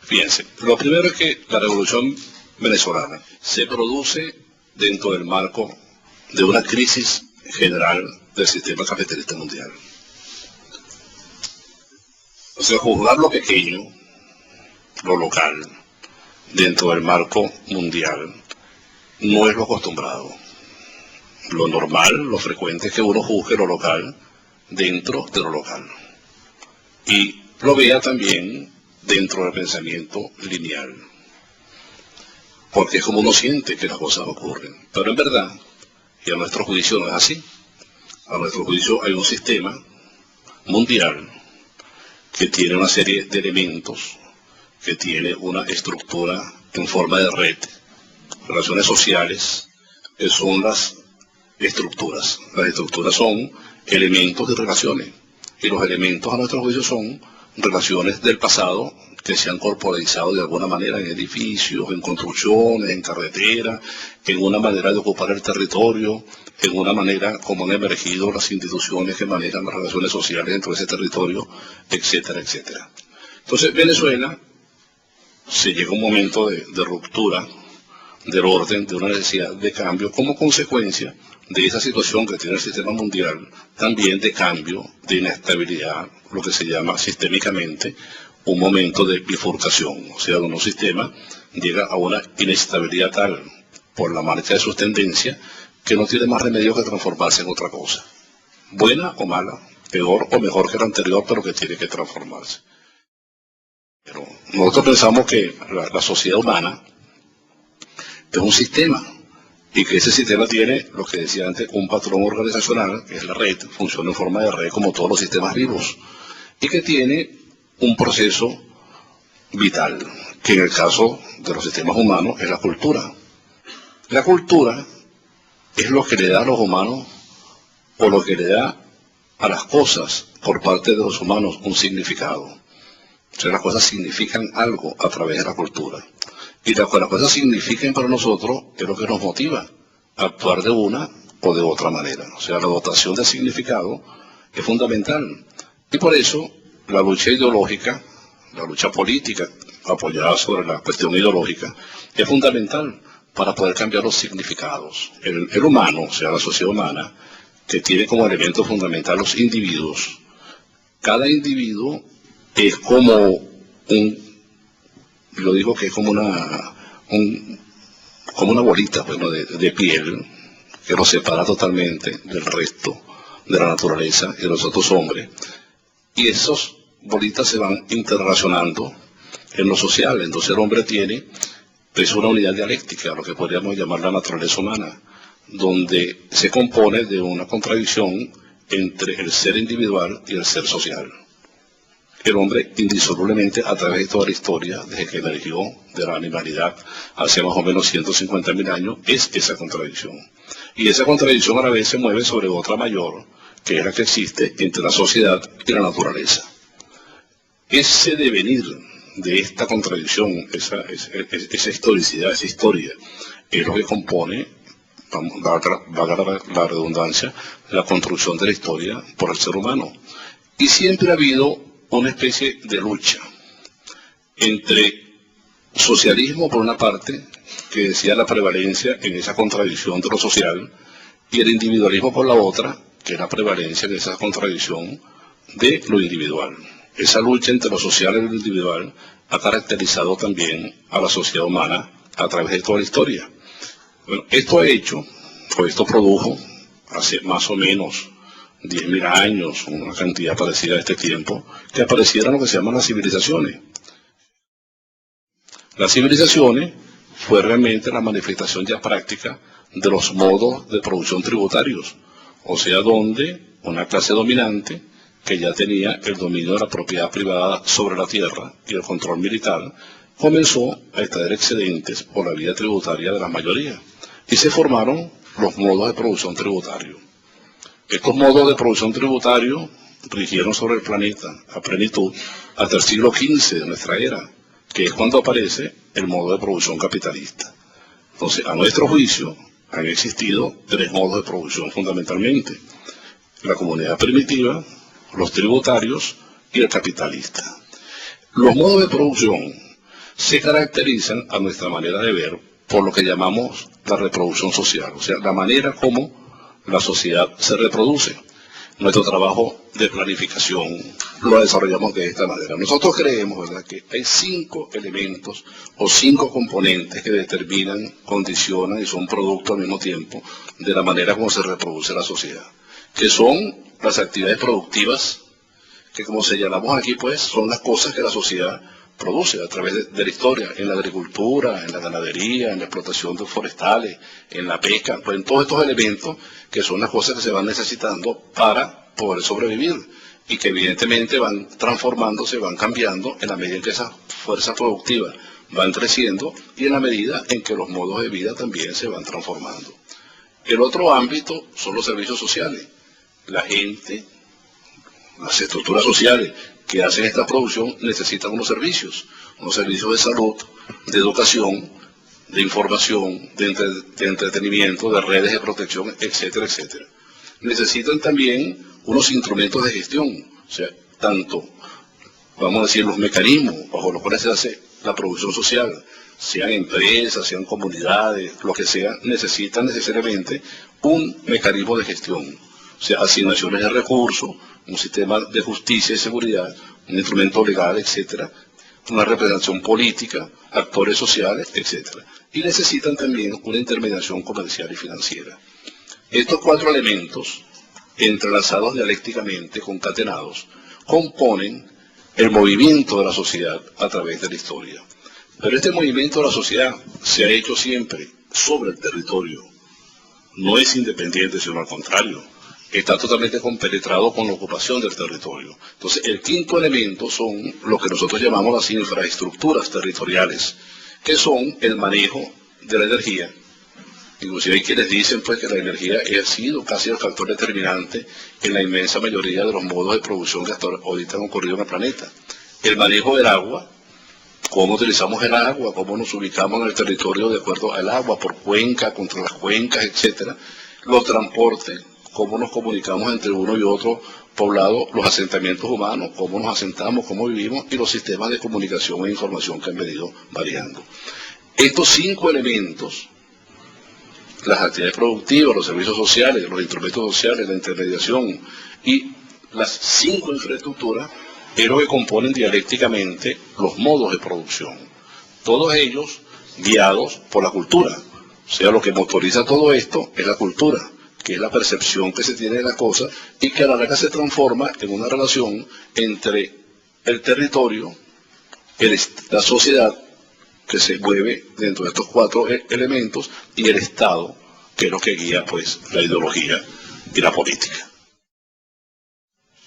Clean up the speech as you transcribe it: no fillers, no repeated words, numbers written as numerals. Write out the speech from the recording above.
Fíjense, lo primero es que la revolución venezolana se produce dentro del marco de una crisis general del sistema capitalista mundial. O sea, juzgar lo pequeño, lo local, dentro del marco mundial, no es lo acostumbrado. Lo normal, lo frecuente es que uno juzgue lo local dentro de lo local. Y lo vea también dentro del pensamiento lineal. Porque es como uno siente que las cosas ocurren. Pero en verdad, y a nuestro juicio no es así. A nuestro juicio hay un sistema mundial que tiene una serie de elementos, que tiene una estructura en forma de red, relaciones sociales, que son las estructuras. Las estructuras son elementos de relaciones, y los elementos a nuestro juicio son relaciones del pasado que se han corporalizado de alguna manera en edificios, en construcciones, en carreteras, en una manera de ocupar el territorio, en una manera como han emergido las instituciones que manejan las relaciones sociales dentro de ese territorio, etcétera, etcétera. Entonces, Venezuela se llega a un momento de ruptura del orden, de una necesidad de cambio, como consecuencia de esa situación que tiene el sistema mundial, también de cambio, de inestabilidad, lo que se llama sistémicamente un momento de bifurcación, o sea, donde un sistema llega a una inestabilidad tal por la marcha de sus tendencias que no tiene más remedio que transformarse en otra cosa, buena o mala, peor o mejor que la anterior, pero que tiene que transformarse. Pero nosotros pensamos que la sociedad humana es un sistema, y que ese sistema tiene, lo que decía antes, un patrón organizacional, que es la red, funciona en forma de red como todos los sistemas vivos, y que tiene un proceso vital, que en el caso de los sistemas humanos es la cultura. La cultura es lo que le da a los humanos, o lo que le da a las cosas por parte de los humanos un significado. O sea, las cosas significan algo a través de la cultura. Y lo que las cosas significan para nosotros es lo que nos motiva a actuar de una o de otra manera. O sea, la dotación de significado es fundamental. Y por eso la lucha ideológica, la lucha política apoyada sobre la cuestión ideológica, es fundamental para poder cambiar los significados. El humano, o sea, la sociedad humana, que tiene como elemento fundamental los individuos, cada individuo es como lo digo que es como una bolita, bueno, de piel que nos separa totalmente del resto de la naturaleza y de los otros hombres. Y esas bolitas se van interrelacionando en lo social. Entonces el hombre tiene una unidad dialéctica, lo que podríamos llamar la naturaleza humana, donde se compone de una contradicción entre el ser individual y el ser social. El hombre indisolublemente a través de toda la historia, desde que emergió de la animalidad hace más o menos 150.000 años, es esa contradicción. Y esa contradicción a la vez se mueve sobre otra mayor, que es la que existe entre la sociedad y la naturaleza. Ese devenir de esta contradicción, esa historicidad, esa historia, es lo que compone, valga la redundancia, la construcción de la historia por el ser humano. Y siempre ha habido una especie de lucha entre socialismo por una parte, que decía la prevalencia en esa contradicción de lo social, y el individualismo por la otra, que es la prevalencia en esa contradicción de lo individual. Esa lucha entre lo social y lo individual ha caracterizado también a la sociedad humana a través de toda la historia. Bueno, esto ha hecho, o esto produjo, hace más o menos 10.000 años, una cantidad parecida a este tiempo, que aparecieran lo que se llaman las civilizaciones. Las civilizaciones fue realmente la manifestación ya práctica de los modos de producción tributarios, o sea, donde una clase dominante, que ya tenía el dominio de la propiedad privada sobre la tierra y el control militar, comenzó a extraer excedentes por la vía tributaria de la mayoría, y se formaron los modos de producción tributario. Estos modos de producción tributario rigieron sobre el planeta a plenitud hasta el siglo XV de nuestra era, que es cuando aparece el modo de producción capitalista. Entonces, a nuestro juicio, han existido tres modos de producción fundamentalmente: la comunidad primitiva, los tributarios y el capitalista. Los modos de producción se caracterizan a nuestra manera de ver por lo que llamamos la reproducción social, o sea, la manera como la sociedad se reproduce. Nuestro trabajo de planificación lo desarrollamos de esta manera. Nosotros creemos, ¿verdad?, que hay 5 elementos o 5 componentes que determinan, condicionan y son producto al mismo tiempo de la manera como se reproduce la sociedad, que son las actividades productivas, que como señalamos aquí, pues, son las cosas que la sociedad produce a través de la historia, en la agricultura, en la ganadería, en la explotación de forestales, en la pesca, pues en todos estos elementos que son las cosas que se van necesitando para poder sobrevivir y que evidentemente van transformándose, van cambiando en la medida en que esas fuerzas productivas van creciendo y en la medida en que los modos de vida también se van transformando. El otro ámbito son los servicios sociales. La gente, las estructuras sociales que hacen esta producción necesitan unos servicios de salud, de educación, de información, de entretenimiento, de redes de protección, etcétera, etcétera. Necesitan también unos instrumentos de gestión, o sea, tanto, vamos a decir, los mecanismos bajo los cuales se hace la producción social, sean empresas, sean comunidades, lo que sea, necesitan necesariamente un mecanismo de gestión, o sea, asignaciones de recursos, un sistema de justicia y seguridad, un instrumento legal, etcétera, una representación política, actores sociales, etcétera. Y necesitan también una intermediación comercial y financiera. Estos 4 elementos, entrelazados dialécticamente, concatenados, componen el movimiento de la sociedad a través de la historia. Pero este movimiento de la sociedad se ha hecho siempre sobre el territorio. No es independiente, sino al contrario. Está totalmente compenetrado con la ocupación del territorio. Entonces, el 5.º elemento son lo que nosotros llamamos las infraestructuras territoriales, que son el manejo de la energía. Inclusive hay quienes dicen, pues, que la energía ha sido casi el factor determinante en la inmensa mayoría de los modos de producción que hasta ahorita han ocurrido en el planeta. El manejo del agua, cómo utilizamos el agua, cómo nos ubicamos en el territorio de acuerdo al agua, por cuenca, contra las cuencas, etcétera. Los transportes, cómo nos comunicamos entre uno y otro poblado, los asentamientos humanos, cómo nos asentamos, cómo vivimos, y los sistemas de comunicación e información que han venido variando. Estos 5 elementos, las actividades productivas, los servicios sociales, los instrumentos sociales, la intermediación y las 5 infraestructuras, es lo que componen dialécticamente los modos de producción. Todos ellos guiados por la cultura. O sea, lo que motoriza todo esto es la cultura, que es la percepción que se tiene de la cosa y que a la larga se transforma en una relación entre el territorio, la sociedad, que se mueve dentro de estos 4 elementos, y el Estado, que es lo que guía, pues, la ideología y la política.